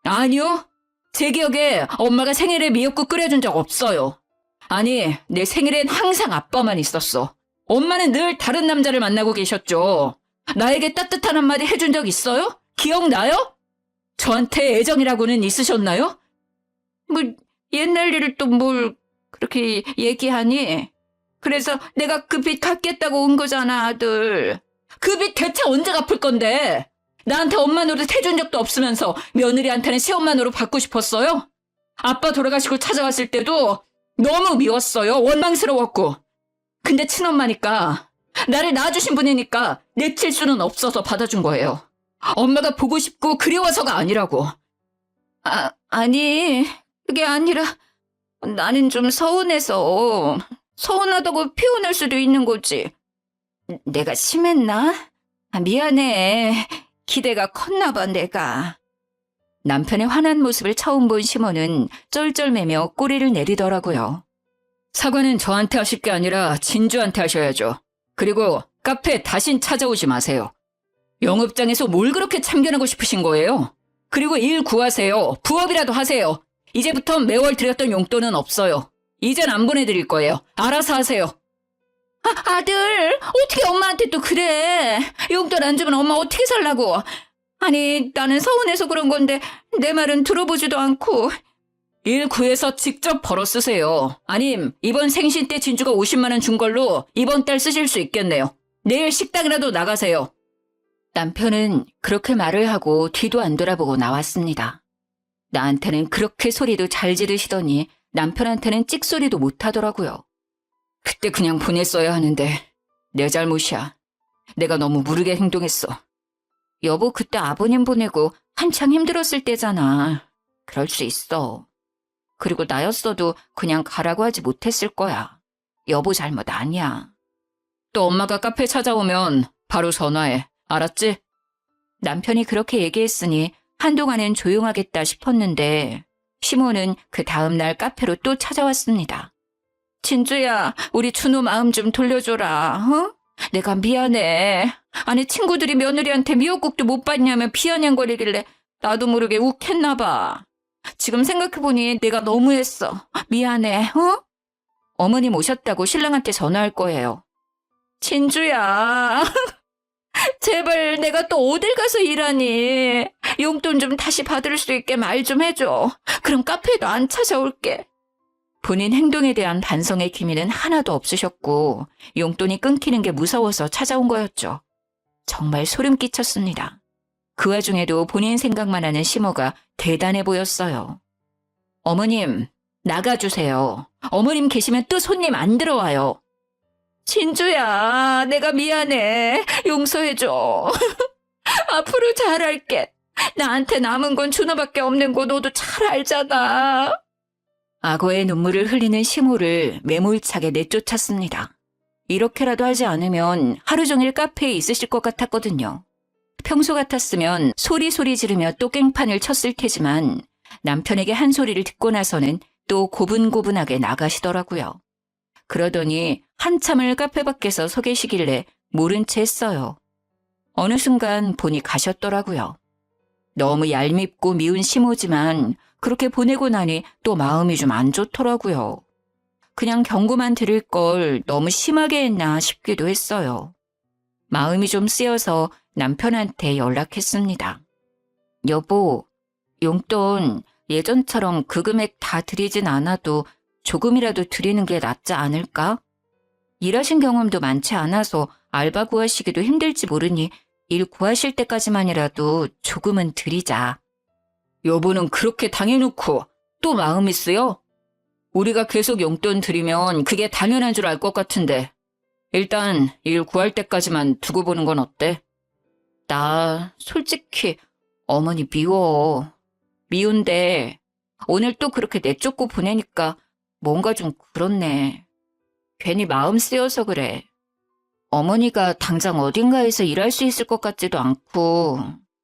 아니요. 제 기억에 엄마가 생일에 미역국 끓여준 적 없어요. 아니 내 생일엔 항상 아빠만 있었어. 엄마는 늘 다른 남자를 만나고 계셨죠. 나에게 따뜻한 한마디 해준 적 있어요? 기억나요? 저한테 애정이라고는 있으셨나요? 뭐 옛날 일을 또 뭘 그렇게 얘기하니? 그래서 내가 그 빚 갚겠다고 온 거잖아, 아들. 그 빚 대체 언제 갚을 건데? 나한테 엄마 노릇 해준 적도 없으면서 며느리한테는 시엄마 노릇 받고 싶었어요? 아빠 돌아가시고 찾아왔을 때도 너무 미웠어요. 원망스러웠고. 근데 친엄마니까, 나를 낳아주신 분이니까 내칠 수는 없어서 받아준 거예요. 엄마가 보고 싶고 그리워서가 아니라고. 아니, 그게 아니라 나는 좀 서운해서 서운하다고 표현할 수도 있는 거지. 내가 심했나? 미안해. 기대가 컸나 봐, 내가. 남편의 화난 모습을 처음 본 시몬은 쩔쩔매며 꼬리를 내리더라고요. 사과는 저한테 하실 게 아니라 진주한테 하셔야죠. 그리고 카페에 다신 찾아오지 마세요. 영업장에서 뭘 그렇게 참견하고 싶으신 거예요? 그리고 일 구하세요. 부업이라도 하세요. 이제부터 매월 드렸던 용돈은 없어요. 이젠 안 보내드릴 거예요. 알아서 하세요. 아들, 어떻게 엄마한테 또 그래? 용돈 안 주면 엄마 어떻게 살라고? 아니, 나는 서운해서 그런 건데 내 말은 들어보지도 않고. 일 구해서 직접 벌어 쓰세요. 아님 이번 생신 때 진주가 50만 원 준 걸로 이번 달 쓰실 수 있겠네요. 내일 식당이라도 나가세요. 남편은 그렇게 말을 하고 뒤도 안 돌아보고 나왔습니다. 나한테는 그렇게 소리도 잘 지르시더니 남편한테는 찍소리도 못 하더라고요. 그때 그냥 보냈어야 하는데 내 잘못이야. 내가 너무 무르게 행동했어. 여보, 그때 아버님 보내고 한창 힘들었을 때잖아. 그럴 수 있어. 그리고 나였어도 그냥 가라고 하지 못했을 거야. 여보 잘못 아니야. 또 엄마가 카페 찾아오면 바로 전화해. 알았지? 남편이 그렇게 얘기했으니 한동안은 조용하겠다 싶었는데 시몬은 그 다음날 카페로 또 찾아왔습니다. 진주야, 우리 준호 마음 좀 돌려줘라. 어? 내가 미안해. 아니, 친구들이 며느리한테 미역국도 못 받냐며 비아냥거리길래 나도 모르게 욱했나 봐. 지금 생각해보니 내가 너무했어. 미안해. 어? 어머님 오셨다고 신랑한테 전화할 거예요. 진주야. 제발 내가 또 어딜 가서 일하니. 용돈 좀 다시 받을 수 있게 말 좀 해줘. 그럼 카페에도 안 찾아올게. 본인 행동에 대한 반성의 기미는 하나도 없으셨고 용돈이 끊기는 게 무서워서 찾아온 거였죠. 정말 소름 끼쳤습니다. 그 와중에도 본인 생각만 하는 시모가 대단해 보였어요. 어머님, 나가주세요. 어머님 계시면 또 손님 안 들어와요. 진주야, 내가 미안해. 용서해줘. 앞으로 잘할게. 나한테 남은 건 준호밖에 없는 거 너도 잘 알잖아. 악어의 눈물을 흘리는 시모를 매몰차게 내쫓았습니다. 이렇게라도 하지 않으면 하루 종일 카페에 있으실 것 같았거든요. 평소 같았으면 소리 지르며 또 깽판을 쳤을 테지만 남편에게 한 소리를 듣고 나서는 또 고분고분하게 나가시더라고요. 그러더니 한참을 카페 밖에서 서 계시길래 모른 채 했어요. 어느 순간 보니 가셨더라고요. 너무 얄밉고 미운 시모지만 그렇게 보내고 나니 또 마음이 좀 안 좋더라고요. 그냥 경고만 드릴 걸 너무 심하게 했나 싶기도 했어요. 마음이 좀 쓰여서 남편한테 연락했습니다. 여보, 용돈 예전처럼 그 금액 다 드리진 않아도 조금이라도 드리는 게 낫지 않을까? 일하신 경험도 많지 않아서 알바 구하시기도 힘들지 모르니 일 구하실 때까지만이라도 조금은 드리자. 여보는 그렇게 당해놓고 또 마음이 쓰여? 우리가 계속 용돈 드리면 그게 당연한 줄 알 것 같은데 일단 일 구할 때까지만 두고 보는 건 어때? 나 솔직히 어머니 미워. 미운데 오늘 또 그렇게 내쫓고 보내니까 뭔가 좀 그렇네. 괜히 마음 쓰여서 그래. 어머니가 당장 어딘가에서 일할 수 있을 것 같지도 않고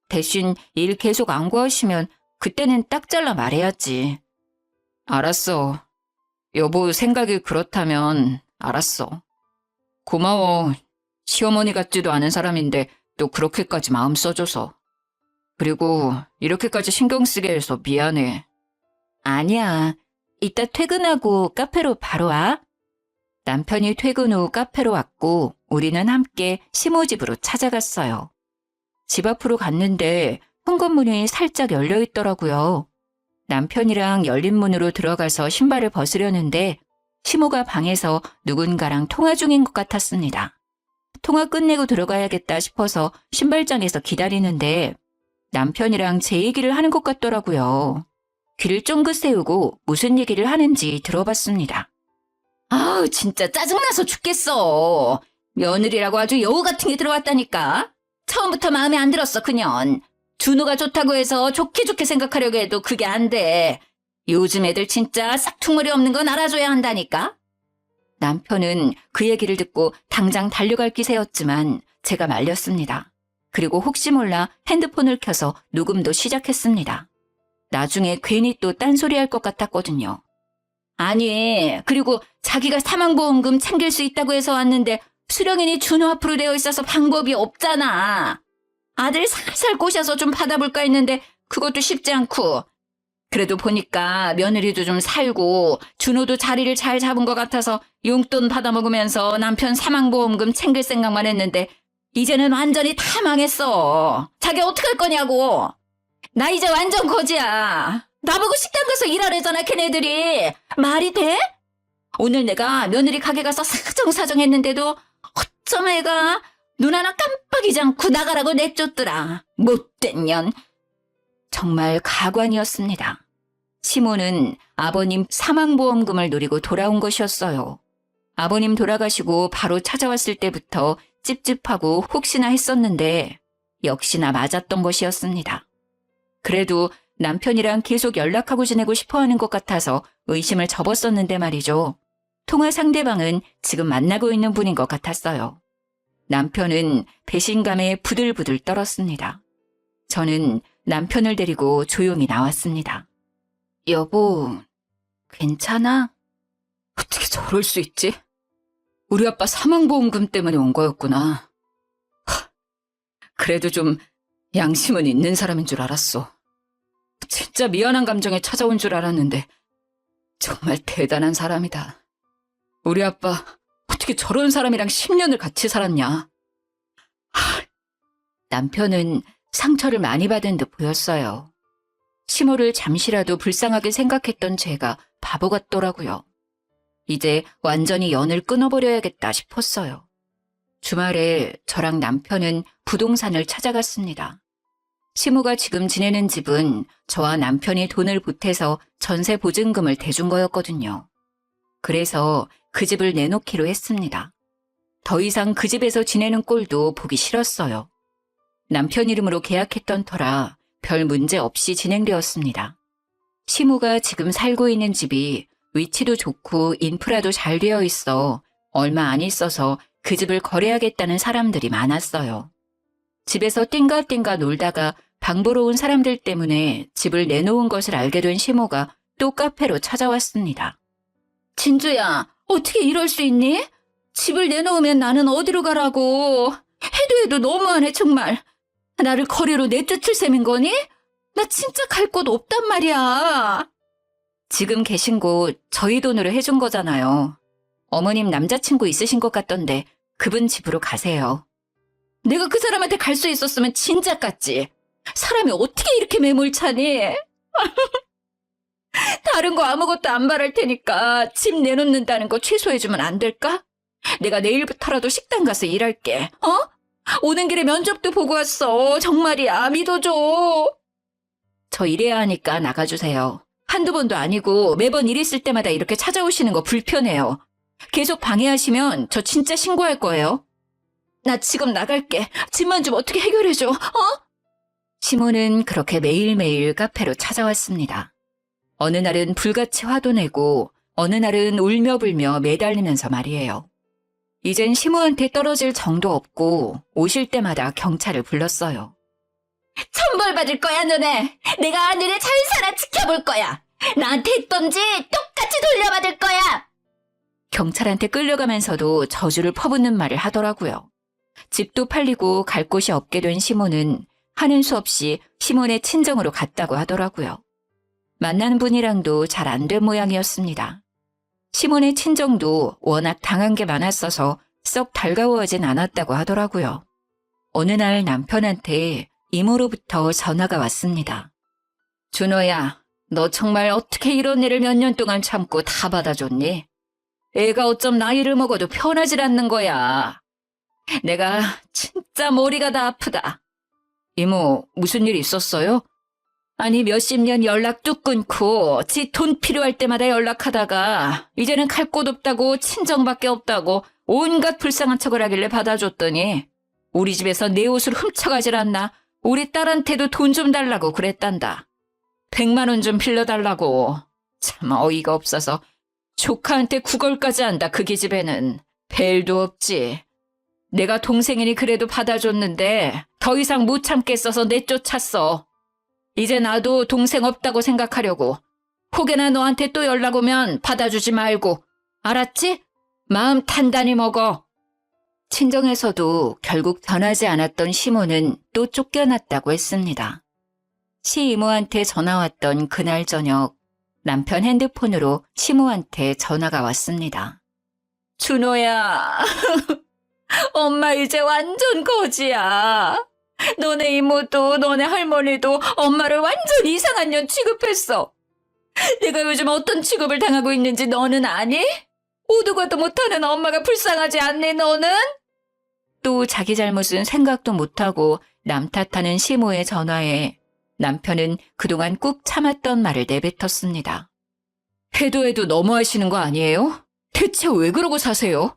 대신 일 계속 안 구하시면 그때는 딱 잘라 말해야지. 알았어. 여보 생각이 그렇다면 알았어. 고마워. 시어머니 같지도 않은 사람인데 또 그렇게까지 마음 써줘서. 그리고 이렇게까지 신경 쓰게 해서 미안해. 아니야. 이따 퇴근하고 카페로 바로 와. 남편이 퇴근 후 카페로 왔고 우리는 함께 시모 집으로 찾아갔어요. 집 앞으로 갔는데 현관문이 살짝 열려 있더라고요. 남편이랑 열린 문으로 들어가서 신발을 벗으려는데 시모가 방에서 누군가랑 통화 중인 것 같았습니다. 통화 끝내고 들어가야겠다 싶어서 신발장에서 기다리는데 남편이랑 제 얘기를 하는 것 같더라고요. 귀를 쫑긋 세우고 무슨 얘기를 하는지 들어봤습니다. 아우, 진짜 짜증나서 죽겠어. 며느리라고 아주 여우 같은 게 들어왔다니까. 처음부터 마음에 안 들었어, 그년. 준호가 좋다고 해서 좋게 좋게 생각하려고 해도 그게 안 돼. 요즘 애들 진짜 싹퉁머리 없는 건 알아줘야 한다니까. 남편은 그 얘기를 듣고 당장 달려갈 기세였지만 제가 말렸습니다. 그리고 혹시 몰라 핸드폰을 켜서 녹음도 시작했습니다. 나중에 괜히 또 딴소리할 것 같았거든요. 아니, 그리고 자기가 사망보험금 챙길 수 있다고 해서 왔는데 수령인이 준호 앞으로 되어 있어서 방법이 없잖아. 아들 살살 꼬셔서 좀 받아볼까 했는데 그것도 쉽지 않고. 그래도 보니까 며느리도 좀 살고 준호도 자리를 잘 잡은 것 같아서 용돈 받아먹으면서 남편 사망보험금 챙길 생각만 했는데 이제는 완전히 다 망했어. 자기 어떡할 거냐고. 나 이제 완전 거지야. 나보고 식당 가서 일하래잖아, 걔네들이. 말이 돼? 오늘 내가 며느리 가게 가서 사정사정 했는데도 어쩜 애가 눈 하나 깜빡이지 않고 나가라고 내쫓더라. 못된 년. 정말 가관이었습니다. 시모는 아버님 사망보험금을 노리고 돌아온 것이었어요. 아버님 돌아가시고 바로 찾아왔을 때부터 찝찝하고 혹시나 했었는데 역시나 맞았던 것이었습니다. 그래도 남편이랑 계속 연락하고 지내고 싶어하는 것 같아서 의심을 접었었는데 말이죠. 통화 상대방은 지금 만나고 있는 분인 것 같았어요. 남편은 배신감에 부들부들 떨었습니다. 저는 남편을 데리고 조용히 나왔습니다. 여보, 괜찮아? 어떻게 저럴 수 있지? 우리 아빠 사망보험금 때문에 온 거였구나. 그래도 좀 양심은 있는 사람인 줄 알았어. 진짜 미안한 감정에 찾아온 줄 알았는데 정말 대단한 사람이다. 우리 아빠 어떻게 저런 사람이랑 10년을 같이 살았냐. 남편은 상처를 많이 받은 듯 보였어요. 시모를 잠시라도 불쌍하게 생각했던 제가 바보 같더라고요. 이제 완전히 연을 끊어버려야겠다 싶었어요. 주말에 저랑 남편은 부동산을 찾아갔습니다. 시모가 지금 지내는 집은 저와 남편이 돈을 보태서 전세 보증금을 대준 거였거든요. 그래서 그 집을 내놓기로 했습니다. 더 이상 그 집에서 지내는 꼴도 보기 싫었어요. 남편 이름으로 계약했던 터라 별 문제 없이 진행되었습니다. 시모가 지금 살고 있는 집이 위치도 좋고 인프라도 잘 되어 있어 얼마 안 있어서 그 집을 거래하겠다는 사람들이 많았어요. 집에서 띵가띵가 놀다가 방 보러 온 사람들 때문에 집을 내놓은 것을 알게 된 시모가 또 카페로 찾아왔습니다. 진주야, 어떻게 이럴 수 있니? 집을 내놓으면 나는 어디로 가라고. 해도 너무하네 정말. 나를 거리로 내쫓을 셈인 거니? 나 진짜 갈 곳 없단 말이야. 지금 계신 곳 저희 돈으로 해준 거잖아요. 어머님 남자친구 있으신 것 같던데 그분 집으로 가세요. 내가 그 사람한테 갈 수 있었으면 진작 갔지. 사람이 어떻게 이렇게 매몰차니? 다른 거 아무것도 안 바랄 테니까 집 내놓는다는 거 취소해주면 안 될까? 내가 내일부터라도 식당 가서 일할게. 어? 오는 길에 면접도 보고 왔어. 정말이야. 믿어줘. 저 일해야 하니까 나가주세요. 한두 번도 아니고 매번 일 있을 때마다 이렇게 찾아오시는 거 불편해요. 계속 방해하시면 저 진짜 신고할 거예요. 나 지금 나갈게. 집만 좀 어떻게 해결해줘. 시모는 그렇게 매일매일 카페로 찾아왔습니다. 어느 날은 불같이 화도 내고 어느 날은 울며 불며 매달리면서 말이에요. 이젠 시모한테 떨어질 정도 없고 오실 때마다 경찰을 불렀어요. 천벌받을 거야 너네. 내가 너네 잘 살아 지켜볼 거야. 나한테 했던지 똑같이 돌려받을 거야. 경찰한테 끌려가면서도 저주를 퍼붓는 말을 하더라고요. 집도 팔리고 갈 곳이 없게 된 시모는 하는 수 없이 시몬의 친정으로 갔다고 하더라고요. 만난 분이랑도 잘 안 된 모양이었습니다. 시몬의 친정도 워낙 당한 게 많았어서 썩 달가워하진 않았다고 하더라고요. 어느 날 남편한테 이모로부터 전화가 왔습니다. 준호야, 너 정말 어떻게 이런 일을 몇 년 동안 참고 다 받아줬니? 애가 어쩜 나이를 먹어도 편하질 않는 거야. 내가 진짜 머리가 다 아프다. 이모, 무슨 일 있었어요? 아니 몇십 년 연락 뚝 끊고 지 돈 필요할 때마다 연락하다가 이제는 갈 곳 없다고 친정밖에 없다고 온갖 불쌍한 척을 하길래 받아줬더니 우리 집에서 내 옷을 훔쳐가질 않나 우리 딸한테도 돈 좀 달라고 그랬단다. 100만 원 좀 빌려달라고. 참 어이가 없어서 조카한테 구걸까지 한다. 그 기집애는 벨도 없지. 내가 동생이니 그래도 받아줬는데 더 이상 못 참겠어서 내쫓았어. 이제 나도 동생 없다고 생각하려고. 혹여나 너한테 또 연락 오면 받아주지 말고. 알았지? 마음 단단히 먹어. 친정에서도 결국 변하지 않았던 시모는 또 쫓겨났다고 했습니다. 시이모한테 전화 왔던 그날 저녁 남편 핸드폰으로 시모한테 전화가 왔습니다. 준호야, 엄마 이제 완전 거지야. 너네 이모도 너네 할머니도 엄마를 완전 이상한 년 취급했어. 내가 요즘 어떤 취급을 당하고 있는지 너는 아니? 오도 가도 못하는 엄마가 불쌍하지 않니 너는? 또 자기 잘못은 생각도 못하고 남 탓하는 시모의 전화에 남편은 그동안 꾹 참았던 말을 내뱉었습니다. 해도 너무하시는 거 아니에요? 대체 왜 그러고 사세요?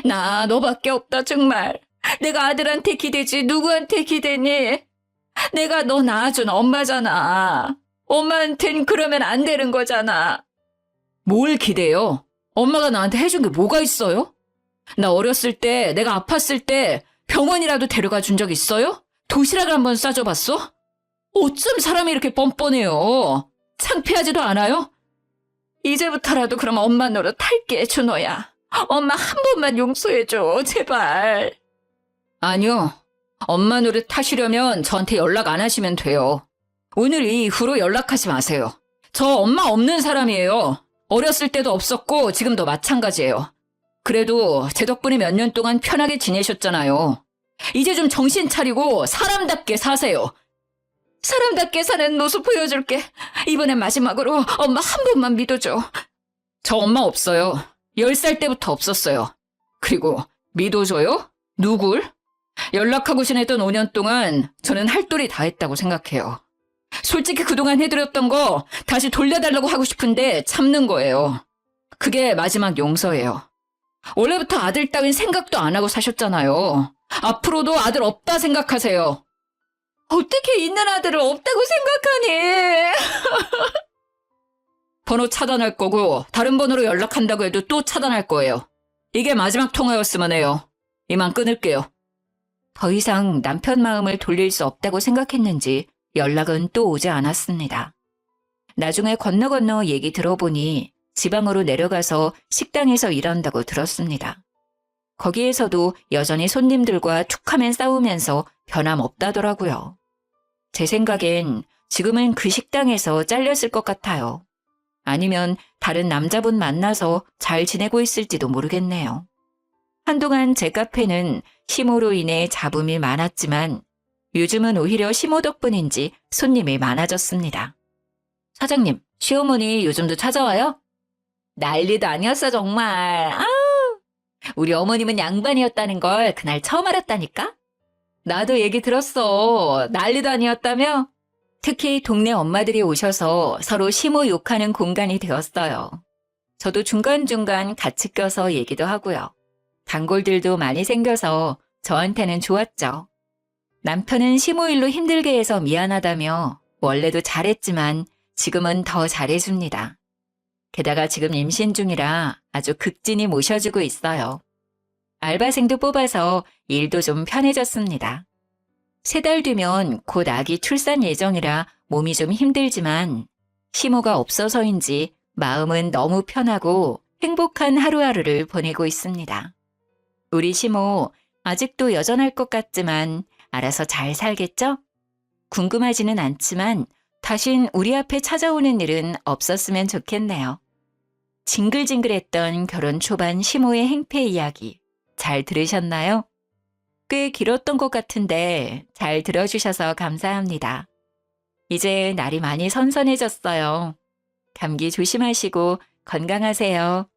나 너밖에 없다 정말. 내가 아들한테 기대지 누구한테 기대니? 내가 너 낳아준 엄마잖아. 엄마한텐 그러면 안 되는 거잖아. 뭘 기대요? 엄마가 나한테 해준 게 뭐가 있어요? 나 어렸을 때 내가 아팠을 때 병원이라도 데려가 준 적 있어요? 도시락을 한번 싸줘 봤어? 어쩜 사람이 이렇게 뻔뻔해요? 창피하지도 않아요? 이제부터라도 그럼 엄마 노릇 할게, 준호야. 엄마 한 번만 용서해줘, 제발. 아니요. 엄마 노릇 하시려면 저한테 연락 안 하시면 돼요. 오늘 이후로 연락하지 마세요. 저 엄마 없는 사람이에요. 어렸을 때도 없었고 지금도 마찬가지예요. 그래도 제 덕분에 몇 년 동안 편하게 지내셨잖아요. 이제 좀 정신 차리고 사람답게 사세요. 사람답게 사는 모습 보여줄게. 이번엔 마지막으로 엄마 한 번만 믿어줘. 저 엄마 없어요. 10살 때부터 없었어요. 그리고 믿어줘요? 누굴? 연락하고 지냈던 5년 동안 저는 할 도리 다 했다고 생각해요. 솔직히 그동안 해드렸던 거 다시 돌려달라고 하고 싶은데 참는 거예요. 그게 마지막 용서예요. 원래부터 아들 따윈 생각도 안 하고 사셨잖아요. 앞으로도 아들 없다 생각하세요. 어떻게 있는 아들을 없다고 생각하니? 번호 차단할 거고 다른 번호로 연락한다고 해도 또 차단할 거예요. 이게 마지막 통화였으면 해요. 이만 끊을게요. 더 이상 남편 마음을 돌릴 수 없다고 생각했는지 연락은 또 오지 않았습니다. 나중에 건너 얘기 들어보니 지방으로 내려가서 식당에서 일한다고 들었습니다. 거기에서도 여전히 손님들과 툭하면 싸우면서 변함없다더라고요. 제 생각엔 지금은 그 식당에서 잘렸을 것 같아요. 아니면 다른 남자분 만나서 잘 지내고 있을지도 모르겠네요. 한동안 제 카페는 시모로 인해 잡음이 많았지만 요즘은 오히려 시모 덕분인지 손님이 많아졌습니다. 사장님, 시어머니 요즘도 찾아와요? 난리도 아니었어 정말. 아우, 우리 어머님은 양반이었다는 걸 그날 처음 알았다니까? 나도 얘기 들었어. 난리도 아니었다며? 특히 동네 엄마들이 오셔서 서로 시모 욕하는 공간이 되었어요. 저도 중간중간 같이 껴서 얘기도 하고요. 단골들도 많이 생겨서 저한테는 좋았죠. 남편은 시모 일로 힘들게 해서 미안하다며 원래도 잘했지만 지금은 더 잘해줍니다. 게다가 지금 임신 중이라 아주 극진히 모셔주고 있어요. 알바생도 뽑아서 일도 좀 편해졌습니다. 3달 뒤면 곧 아기 출산 예정이라 몸이 좀 힘들지만 시모가 없어서인지 마음은 너무 편하고 행복한 하루하루를 보내고 있습니다. 우리 시모 아직도 여전할 것 같지만 알아서 잘 살겠죠? 궁금하지는 않지만 다신 우리 앞에 찾아오는 일은 없었으면 좋겠네요. 징글징글했던 결혼 초반 시모의 행패 이야기 잘 들으셨나요? 꽤 길었던 것 같은데 잘 들어주셔서 감사합니다. 이제 날이 많이 선선해졌어요. 감기 조심하시고 건강하세요.